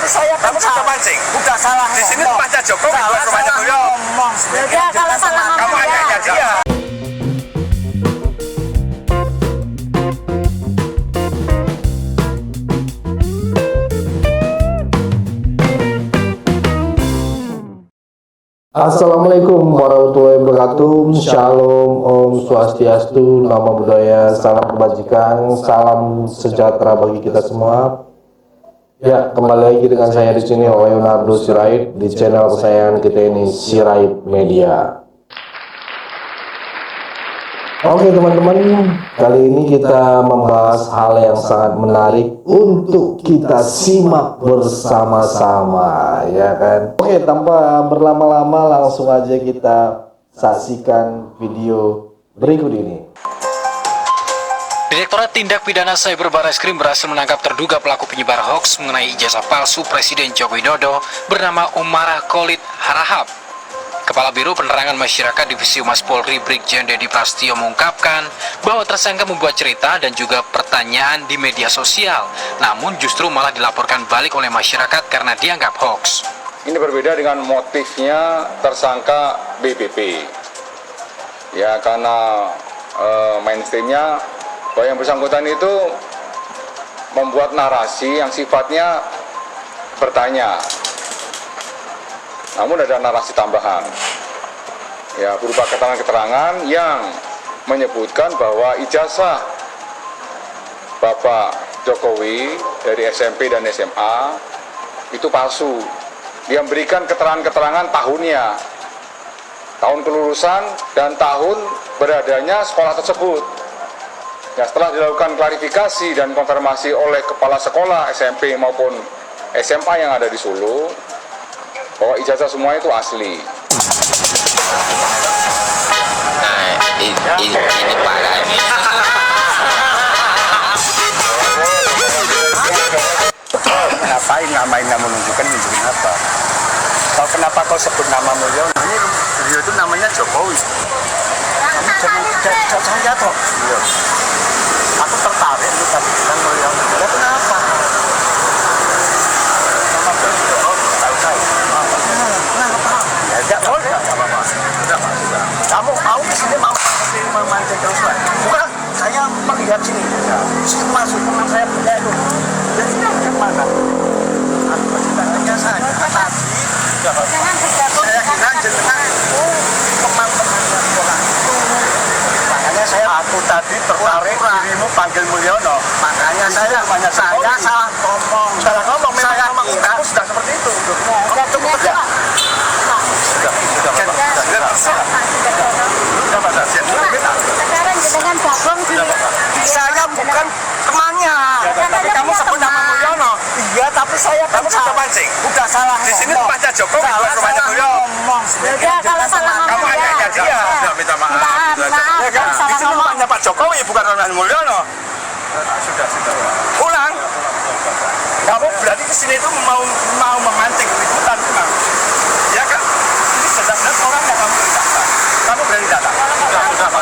saya kan kamu sudah mancing. Udah salah. Di sini rumahnya Jokowi, bukan rumahnya Mulyo. Ya kalau salah Kamu ngomong ya. adanya dia. Assalamualaikum warahmatullahi wabarakatuh. Shalom, Om Swastiastu, Namo Buddhaya, salam kebajikan, salam sejahtera bagi kita semua. Ya, kembali lagi dengan saya di sini Leonardo Sirait di channel kesayangan kita ini, Sirait Media. Oke teman-teman, kali ini kita membahas hal yang sangat menarik untuk kita simak bersama-sama, ya kan? Oke, tanpa berlama-lama langsung aja kita saksikan video berikut ini. Direktorat Tindak Pidana Cyber Barreskrim berhasil menangkap terduga pelaku penyebar hoaks mengenai ijazah palsu Presiden Joko Widodo bernama Umarah Khalid Harahap. Kepala Biro Penerangan Masyarakat Divisi Humas Polri Brigjen Dedi Prastio mengungkapkan bahwa tersangka membuat cerita dan juga pertanyaan di media sosial, namun justru malah dilaporkan balik oleh masyarakat karena dianggap hoaks. Ini berbeda dengan motifnya tersangka BBP. Ya, karena mainstreamnya bahwa yang bersangkutan itu membuat narasi yang sifatnya bertanya. Namun ada narasi tambahan, ya berupa keterangan-keterangan yang menyebutkan bahwa ijazah Bapak Jokowi dari SMP dan SMA itu palsu. Dia memberikan keterangan-keterangan tahunnya, tahun kelulusan dan tahun beradanya sekolah tersebut. Ya, setelah dilakukan klarifikasi dan konfirmasi oleh kepala sekolah SMP maupun SMA yang ada di Solo, bahwa ijazah semua itu asli. Nah, ini parah ini. Ngapain namain nama nunjukin apa? Tahu kenapa kau sebut nama Mulyo? Ini beliau itu namanya Jokowi. Kamu jangan jatuh. Aku tertarik itu tapi bilang Mulyo. Ya kenapa? Nama beliau. Oh, tahu saya. Kenapa? Ya enggak apa-apa. Sudah. Kamu mau ke sini mau memancing terus lah. Bukan, saya melihat sini. Sini masuk teman saya punya itu. Jadi mana? Aku masih tanya saja. Tadi saya kira jenengan itu teman-temannya sekolah itu. Makanya aku tadi tertarik dirimu panggil Mulyono. Makanya saya salah ngomong. Salah ngomong. Saya kira sudah seperti itu. Kamu cukup tegak. Saya bukan temannya. Tapi kamu sebut nama Mulyono. Iya, tapi saya kan Kamu sudah mancing. udah salah. Di sini rumahnya Jokowi, bukan rumahnya Mulyo. Ya kalau salah Kamu ngomong ya. adanya dia. Sudah minta maaf. Ya kan? Di sini rumahnya Pak Jokowi, bukan rumahnya Mulyono. Sudah. Ulang. Kamu berarti ke sini itu mau memancing keributan memang. Ya kan? Ini jelas-jelas orang yang kamu perintahkan. Kamu berani datang? Sudah, Pak.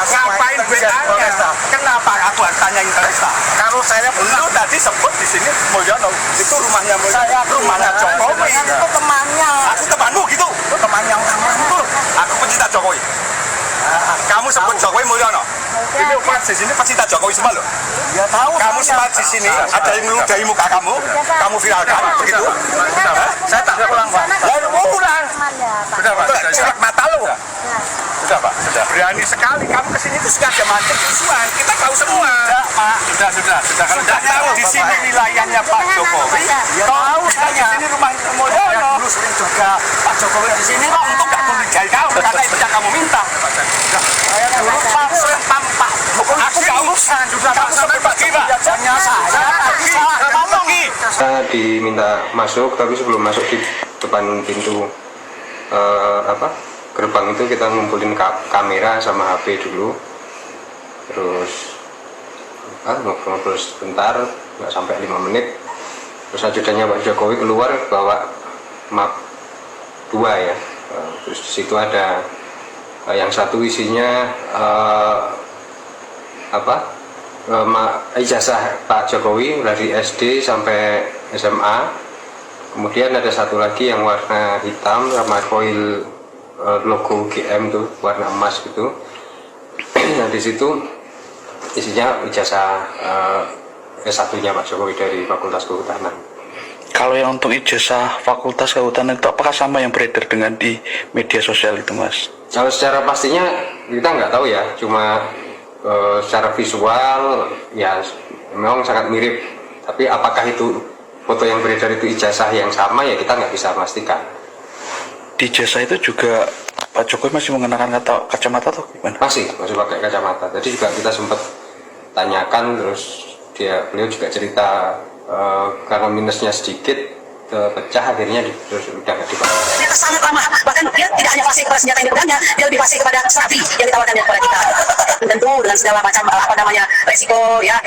Ngapain bertanya? Kenapa aku harus tanya interesa? Kalau saya belum tadi sebut di sini Mulyono, itu rumahnya Mulyono, rumahnya Jokowi. Itu temannya. Aku temanmu gitu? Itu temannya orang itu. Aku pecinta Jokowi. Kamu sebut Jokowi Mulyono. Ini umat di sini pecinta Jokowi semua loh. Ya tahu. Kamu semua di sini ada yang meludahi muka kamu viralkan begitu. Saya tak pulang, Pak. Lalu mau pulang. Sudah Pak. Sudah mata lo. Sudah Pak. Sudah. Berani sekali kamu kesini itu sengaja mancing isuan. Kita tahu semua. Pak. Sudah. Kalau tidak tahu di sini wilayahnya Pak Jokowi. Ya tahu Di sini rumah Mulyono. Dulu sering juga Pak Jokowi di sini Kok untuk gak curigai kamu karena itu yang kamu minta. Saya dulu Pak sering tampak. Aku gak urusan. Sudah kamu sampai pagi Pak. Hanya saya tadi salah ngomong. Saya diminta masuk, tapi sebelum masuk di depan pintu gerbang itu kita ngumpulin kamera sama HP dulu, terus ngobrol sebentar, nggak sampai 5 menit, terus ajudannya Pak Jokowi keluar bawa map 2 ya, terus di situ ada yang satu isinya ijazah Pak Jokowi dari SD sampai SMA. Kemudian ada satu lagi yang warna hitam sama foil logo GM tuh warna emas gitu. Nah di situ isinya ijazah S1-nya Pak Jokowi dari Fakultas Kehutanan. Kalau yang untuk ijazah Fakultas Kehutanan itu apakah sama yang beredar dengan di media sosial itu, Mas? Kalau secara pastinya kita nggak tahu ya, cuma secara visual ya memang sangat mirip. Tapi apakah itu foto yang beredar itu ijazah yang sama ya kita nggak bisa pastikan. Di ijazah itu juga Pak Jokowi masih mengenakan kacamata atau gimana? Masih pakai kacamata. Tadi juga kita sempat tanyakan, terus beliau juga cerita karena minusnya sedikit pecah akhirnya terus udah nggak dipakai. Ternyata sangat ramah, bahkan dia tidak hanya fasih kepada senjata yang dipegangnya, dia lebih fasih kepada strategi yang ditawarkannya kepada kita. Tentu dengan segala macam resiko ya,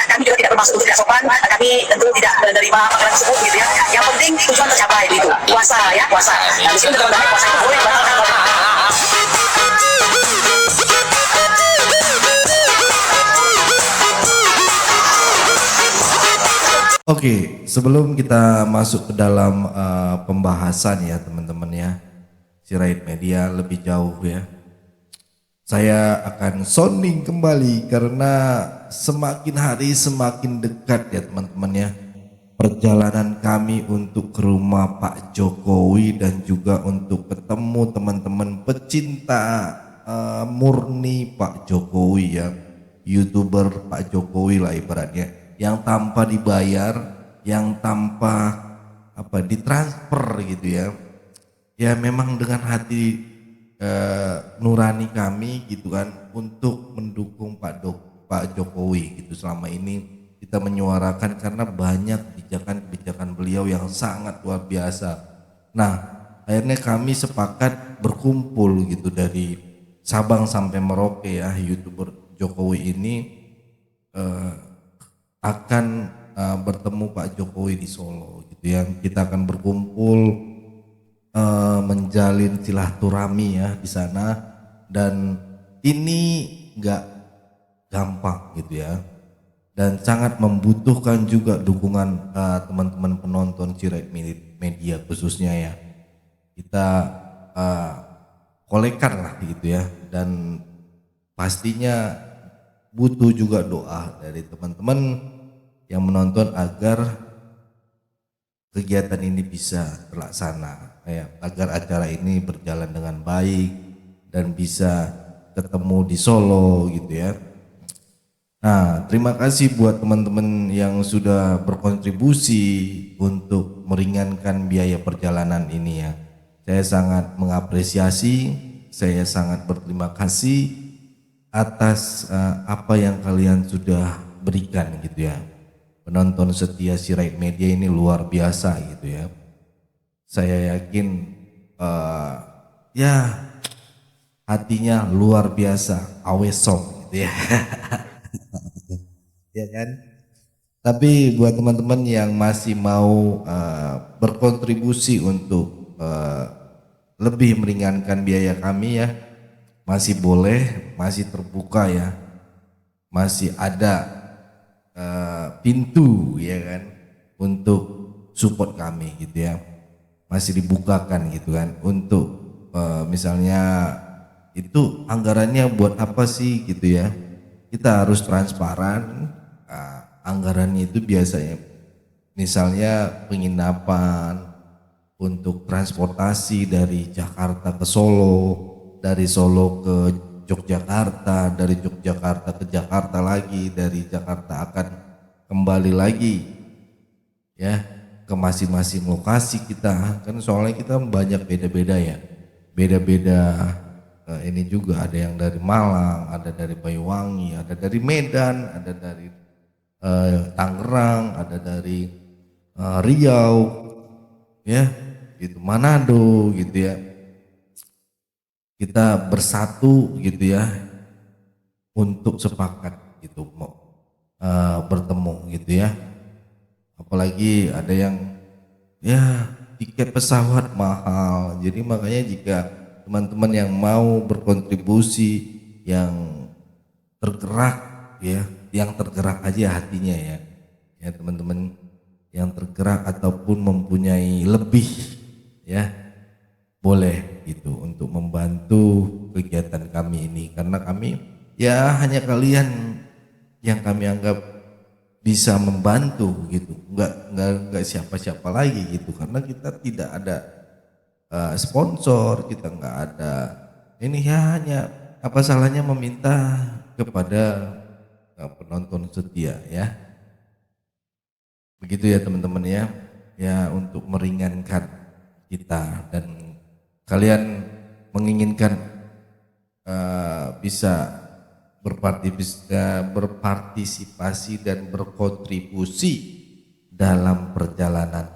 kami juga tidak bermaksud untuk tidak sopan, kami tentu tidak menerima panggilan tersebut gitu ya. Yang penting tujuan tercapai itu, puasa ya, puasa. Nah, di sini juga puasa itu boleh dibatalkan oleh Oke, sebelum kita masuk ke dalam pembahasan ya teman-teman ya, Sirait Media lebih jauh ya, saya akan sounding kembali karena semakin hari semakin dekat ya teman-teman ya, perjalanan kami untuk ke rumah Pak Jokowi dan juga untuk ketemu teman-teman pecinta murni Pak Jokowi ya, YouTuber Pak Jokowi lah ibaratnya, yang tanpa dibayar, yang tanpa ditransfer gitu ya. Ya memang dengan hati nurani kami gitu kan untuk mendukung Pak Jokowi gitu. Selama ini kita menyuarakan karena banyak kebijakan-kebijakan beliau yang sangat luar biasa. Nah, akhirnya kami sepakat berkumpul gitu dari Sabang sampai Merauke ya, YouTuber Jokowi ini akan bertemu Pak Jokowi di Solo gitu ya. Kita akan berkumpul menjalin silaturahmi ya di sana, dan ini nggak gampang gitu ya, dan sangat membutuhkan juga dukungan teman-teman penonton Sirait Media khususnya ya. Kita kolekan lah gitu ya, dan pastinya butuh juga doa dari teman-teman yang menonton agar kegiatan ini bisa terlaksana ya, agar acara ini berjalan dengan baik dan bisa ketemu di Solo gitu ya. Nah, terima kasih buat teman-teman yang sudah berkontribusi untuk meringankan biaya perjalanan ini ya. Saya sangat mengapresiasi, saya sangat berterima kasih atas apa yang kalian sudah berikan gitu ya. Penonton setia Sirait Media ini luar biasa gitu ya. Saya yakin ya hatinya luar biasa, awesome gitu ya. Ya kan? Tapi buat teman-teman yang masih mau berkontribusi untuk lebih meringankan biaya kami ya, masih boleh, masih terbuka ya, masih ada pintu ya kan untuk support kami gitu ya, masih dibukakan gitu kan untuk misalnya itu anggarannya buat apa sih gitu ya, kita harus transparan. Anggarannya itu biasanya misalnya penginapan, untuk transportasi dari Jakarta ke Solo, dari Solo ke Yogyakarta, dari Yogyakarta ke Jakarta lagi, dari Jakarta akan kembali lagi ya ke masing-masing lokasi kita, kan soalnya kita banyak beda-beda ya, beda-beda. Ini juga ada yang dari Malang, ada dari Banyuwangi, ada dari Medan, ada dari Tangerang, ada dari Riau ya gitu, Manado gitu ya. Kita bersatu gitu ya untuk sepakat gitu mau bertemu gitu ya. Apalagi ada yang ya tiket pesawat mahal, jadi makanya jika teman-teman yang mau berkontribusi, yang tergerak ya yang tergerak aja hatinya ya teman-teman, yang tergerak ataupun mempunyai lebih ya boleh gitu untuk membantu kegiatan kami ini, karena kami ya hanya kalian yang kami anggap bisa membantu gitu, nggak siapa-siapa lagi gitu, karena kita tidak ada sponsor, kita nggak ada ini ya, hanya apa salahnya meminta kepada penonton setia ya, begitu ya teman-teman ya untuk meringankan kita, dan kalian menginginkan bisa berpartisipasi dan berkontribusi dalam perjalanan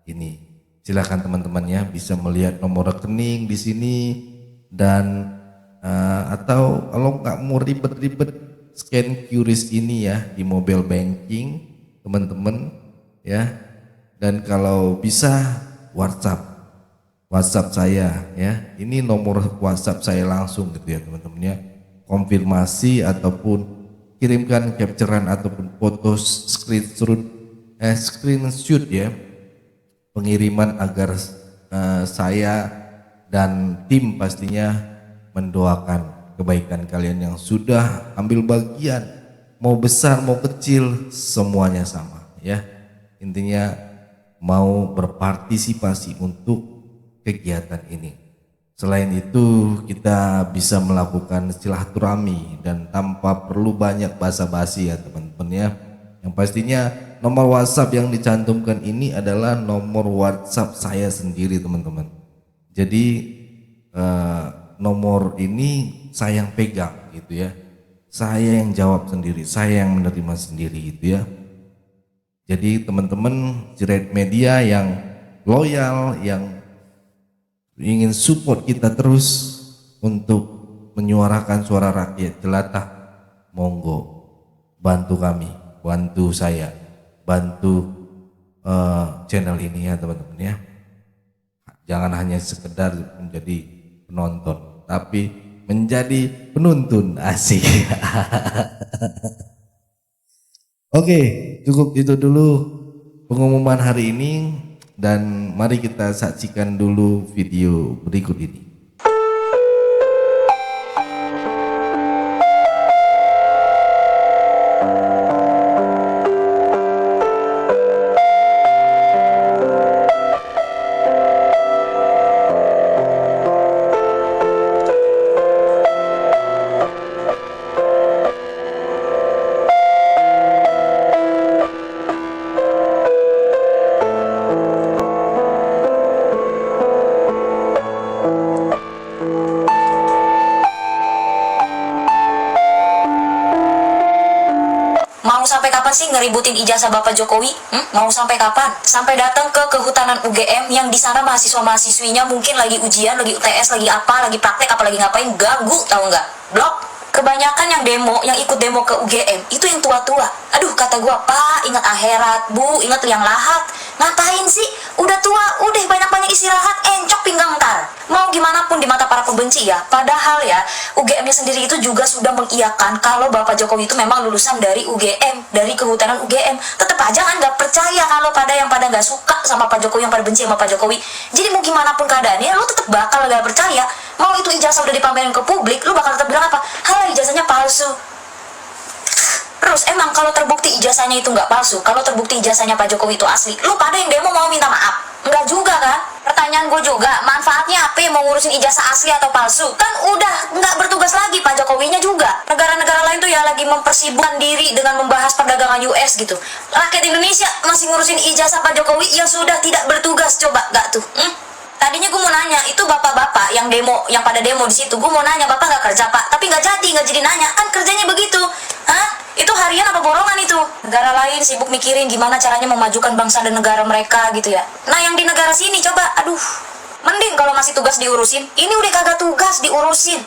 ini, silakan teman-teman ya, bisa melihat nomor rekening di sini, dan atau kalau nggak mau ribet-ribet scan QRIS ini ya di mobile banking teman-teman ya, dan kalau bisa WhatsApp saya ya, ini nomor WhatsApp saya langsung gitu ya teman-teman ya, konfirmasi ataupun kirimkan capturean ataupun foto screenshot ya pengiriman, agar saya dan tim pastinya mendoakan kebaikan kalian yang sudah ambil bagian, mau besar mau kecil semuanya sama ya, intinya mau berpartisipasi untuk kegiatan ini. Selain itu kita bisa melakukan silaturahmi dan tanpa perlu banyak basa-basi ya teman-teman ya. Yang pastinya nomor WhatsApp yang dicantumkan ini adalah nomor WhatsApp saya sendiri teman-teman. Jadi nomor ini saya yang pegang gitu ya. Saya yang jawab sendiri, saya yang menerima sendiri gitu ya. Jadi teman-teman Jerat Media yang loyal, yang ingin support kita terus untuk menyuarakan suara rakyat jelata, monggo bantu kami, bantu saya, bantu channel ini ya teman-teman ya. Jangan hanya sekedar menjadi penonton, tapi menjadi penuntun, asik. Oke, cukup itu dulu pengumuman hari ini. Dan mari kita saksikan dulu video berikut ini. Sampai kapan sih ngeributin ijazah Bapak Jokowi? Mau sampai kapan? Sampai datang ke kehutanan UGM yang di sana mahasiswa-mahasiswinya mungkin lagi ujian, lagi UTS, lagi apa, lagi praktek, apa lagi ngapain, ganggu, tahu nggak? Blok. Kebanyakan yang demo, yang ikut demo ke UGM itu yang tua-tua. Aduh, kata gua, Pak, ingat akhirat, Bu, ingat liang lahat. Ngapain sih? Udah tua, udah banyak-banyak istirahat, encok pinggang ntar. Mau gimana pun di mata para pembenci ya. Padahal ya, UGM-nya sendiri itu juga sudah mengiyakan kalau Bapak Jokowi itu memang lulusan dari UGM, dari kehutanan UGM. Tetap aja kan nggak percaya kalau pada nggak suka sama Pak Jokowi, yang pada benci sama Pak Jokowi. Jadi mau gimana pun keadaannya, lu tetap bakal nggak percaya. Mau itu ijazah udah dipamerin ke publik, lu bakal tetap bilang apa? Halah, ijazahnya palsu. Terus emang kalau terbukti ijazahnya itu nggak palsu, kalau terbukti ijazahnya Pak Jokowi itu asli, lu pada yang demo mau minta maaf? Enggak juga kan? Pertanyaan gue juga, manfaatnya apa mau ngurusin ijazah asli atau palsu? Kan udah nggak bertugas lagi Pak Jokowinya juga. Negara-negara lain tuh ya lagi mempersibukkan diri dengan membahas perdagangan US gitu. Rakyat Indonesia masih ngurusin ijazah Pak Jokowi yang sudah tidak bertugas, coba nggak tuh? Tadinya gue mau nanya, itu bapak-bapak yang demo, yang pada demo di situ, gue mau nanya, bapak nggak kerja Pak? Tapi nggak jadi nanya, kan kerjanya begitu. Hah? Itu harian apa borongan itu? Negara lain sibuk mikirin gimana caranya memajukan bangsa dan negara mereka gitu ya. Nah yang di negara sini coba, aduh, mending kalau masih tugas diurusin. Ini udah kagak tugas diurusin.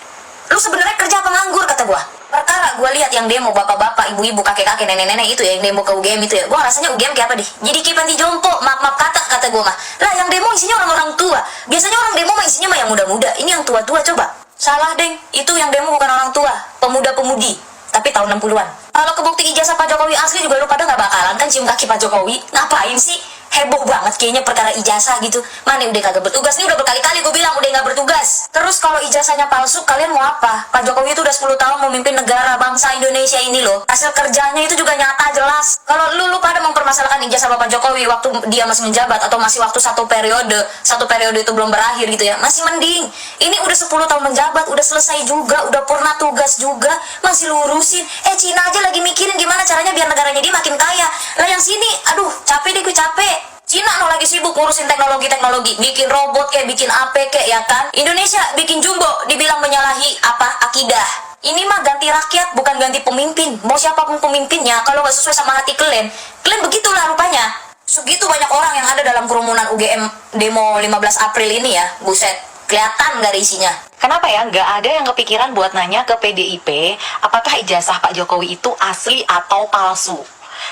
Lu sebenarnya kerja apa nganggur kata gua. Perkara gua lihat yang demo bapak-bapak, ibu-ibu, kakek-kakek, nenek-nenek itu ya, yang demo ke UGM itu ya. Gua rasanya UGM kayak apa deh? Jadi kayak panti jompo, maaf kata gua mah. Lah yang demo isinya orang-orang tua. Biasanya orang demo mah isinya mah yang muda-muda. Ini yang tua-tua coba. Salah deng, itu yang demo bukan orang tua, pemuda-pemudi. Tapi tahun 60-an. Kalau kebukti ijazah Pak Jokowi asli juga lu pada nggak bakalan kan cium kaki Pak Jokowi. Ngapain sih? Heboh banget kayaknya perkara ijazah gitu. Mana udah kagak bertugas nih, udah berkali-kali gue bilang udah nggak bertugas. Terus kalau ijazahnya palsu, kalian mau apa? Pak Jokowi itu udah 10 tahun memimpin negara bangsa Indonesia ini loh. Hasil kerjanya itu juga nyata jelas. Kalau lu pada mempermasalahkan ijazah Bapak Jokowi waktu dia masih menjabat atau masih waktu satu periode itu belum berakhir gitu ya, masih mending. Ini udah 10 tahun menjabat, udah selesai juga, udah purna tugas juga, masih lurusin. Cina aja lagi mikirin gimana caranya biar negaranya dia makin kaya. Lah yang sini, aduh capek deh gue capek. Cina no lagi sibuk ngurusin teknologi, bikin robot kayak bikin apa kayak ya kan. Indonesia bikin jumbo, dibilang menyalahi akidah. Ini mah ganti rakyat, bukan ganti pemimpin. Mau siapapun pemimpinnya, kalau nggak sesuai sama hati kalian begitulah rupanya. Segitu banyak orang yang ada dalam kerumunan UGM demo 15 April ini ya, buset, kelihatan gak ada isinya. Kenapa ya nggak ada yang kepikiran buat nanya ke PDIP, apakah ijazah Pak Jokowi itu asli atau palsu?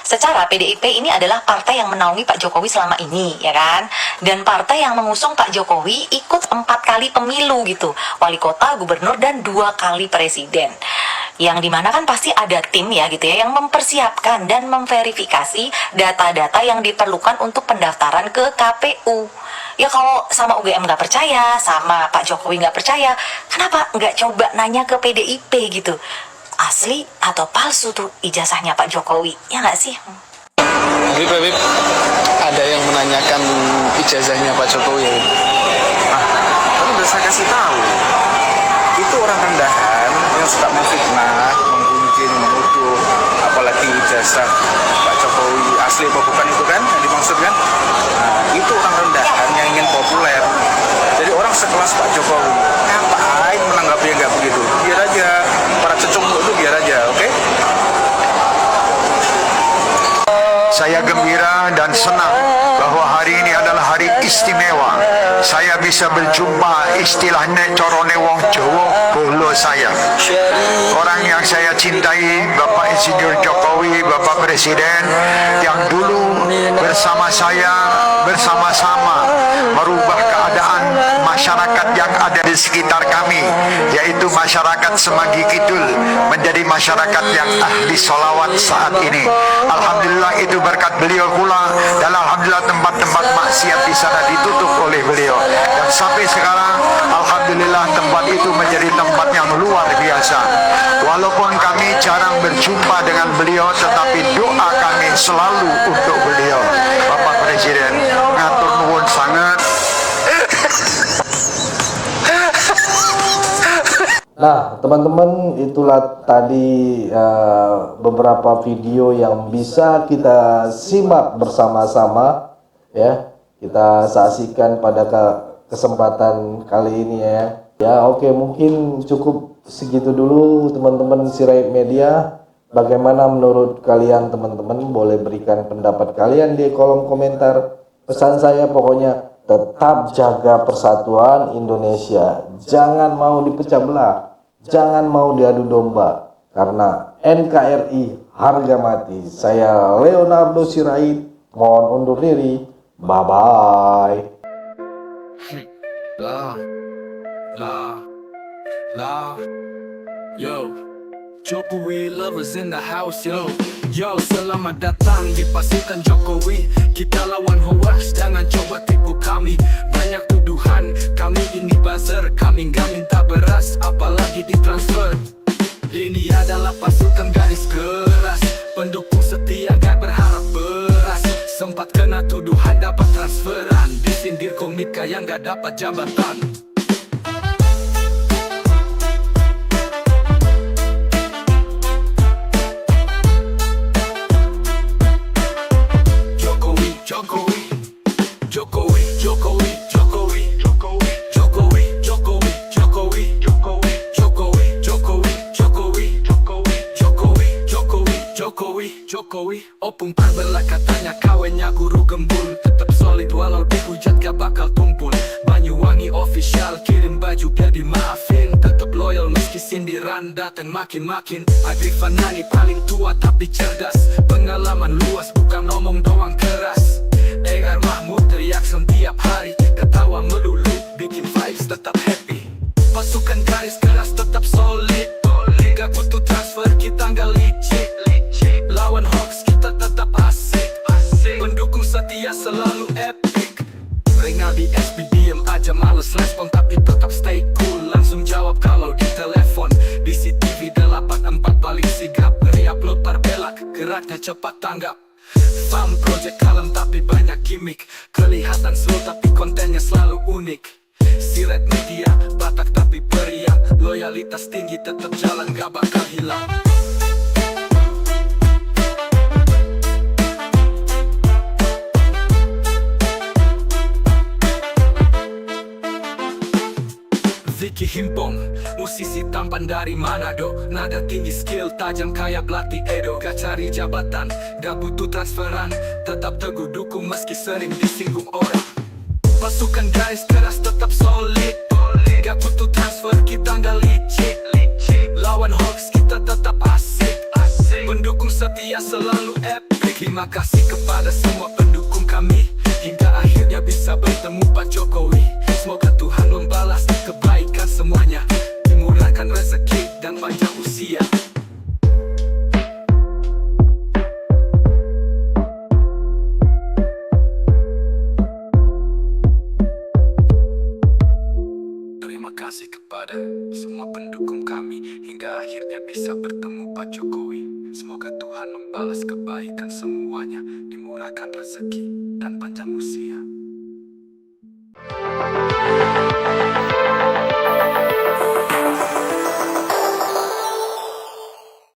Secara PDIP ini adalah partai yang menaungi Pak Jokowi selama ini, ya kan? Dan partai yang mengusung Pak Jokowi ikut 4 kali pemilu gitu. Wali kota, gubernur, dan 2 kali presiden. Yang dimana kan pasti ada tim ya gitu ya, yang mempersiapkan dan memverifikasi data-data yang diperlukan untuk pendaftaran ke KPU. Ya kalau sama UGM nggak percaya, sama Pak Jokowi nggak percaya, kenapa nggak coba nanya ke PDIP gitu? Asli atau palsu tuh ijazahnya Pak Jokowi, ya nggak sih? Beb, ada yang menanyakan ijazahnya Pak Jokowi ya? Kan udah saya kasih tahu, itu orang rendahan yang suka memfitnah, menggunjing, menuduh, apalagi ijazah Pak Jokowi asli apa bukan itu kan yang dimaksud kan? Nah, itu orang rendahan yang ingin populer. Jadi orang sekelas Pak Jokowi ngapain menanggapi yang nggak begitu? Biar aja para cecunguk itu biar aja, oke? Saya gembira dan senang bahwa hari ini adalah hari istimewa. Saya bisa berjumpa istilahnya corone wong Jawa bolo saya. Orang yang saya cintai, Bapak Insinyur Jokowi, Bapak Presiden, yang dulu bersama saya, bersama-sama merubah keadaan masyarakat yang ada di sekitar kami, yaitu masyarakat Semanggi Kidul, menjadi masyarakat yang ahli sholawat saat ini. Alhamdulillah itu berkat beliau pula, dan alhamdulillah tempat-tempat maksiat di sana ditutup oleh beliau. Dan sampai sekarang, alhamdulillah tempat itu menjadi tempat yang luar biasa. Walaupun kami jarang berjumpa dengan beliau, tetapi doa kami selalu untuk beliau. Bapak Presiden, ngatur nuwun sangat. Nah, teman-teman, itulah tadi beberapa video yang bisa kita simak bersama-sama ya. Kita saksikan pada kesempatan kali ini ya. Ya, oke, mungkin cukup segitu dulu teman-teman Sirait Media. Bagaimana menurut kalian teman-teman? Boleh berikan pendapat kalian di kolom komentar. Pesan saya pokoknya tetap jaga persatuan Indonesia. Jangan mau dipecah belah. Jangan mau diadu domba. Karena NKRI harga mati. Saya Leonardo Sirait. Mohon undur diri. Bye-bye. Yo, Jokowi lovers in the house, yo. Yo, selamat datang di pasukan Jokowi. Kita lawan hoax, jangan coba tipu kami. Banyak tuduhan, kami ini buzzer. Kami nggak minta beras, apalagi ditransfer. Ini adalah pasukan garis keras, pendukung setia gak berharap beras. Sempat kena tuduhan dapat transferan, disindir komika yang gak dapat jabatan. Jokowi, opung parbelah katanya kawennya guru gembul. Tetap solid walau dihujat gak bakal tumpul. Banyuwangi official kirim baju biar dimaafin. Tetap loyal meski sindiran datang makin-makin. Adri Fanani paling tua tapi cerdas. Pengalaman luas bukan omong doang keras. Egar Mahmud teriak setiap hari. Ketawa melulu bikin vibes tetap happy. Pasukan garis keras tetap solid. Gak butuh transfer kita setia selalu epic. Ringan di SB diem aja males respon, tapi tetap stay cool, langsung jawab kalau di telepon. Di CTV 84 paling sigap, re-upload parbelak, geraknya cepat tanggap. Farm project kalem tapi banyak gimmick, kelihatan slow tapi kontennya selalu unik. Siret media, Batak tapi periang, loyalitas tinggi tetap jalan gak bakal hilang. Vicky Himpong, musisi tampan dari Manado, nada tinggi, skill tajam kayak pelatih Edo. Gak cari jabatan, gak butuh transferan, tetap teguh dukung meski sering disinggung orang. Pasukan guys keras tetap solid, gak butuh transfer kita gak licik. Lawan hoax kita tetap asik, pendukung setia selalu epic. Terima kasih kepada semua pendukung kami, hingga akhirnya bisa bertemu Pak Jokowi. Semoga Tuhan membalas kebaikan semuanya, dimurahkan rezeki dan panjang usia. Terima kasih kepada semua pendukung kami, hingga akhirnya bisa bertemu Pak Jokowi. Semoga Tuhan membalas kebaikan semuanya, dimurahkan rezeki dan panjang usia.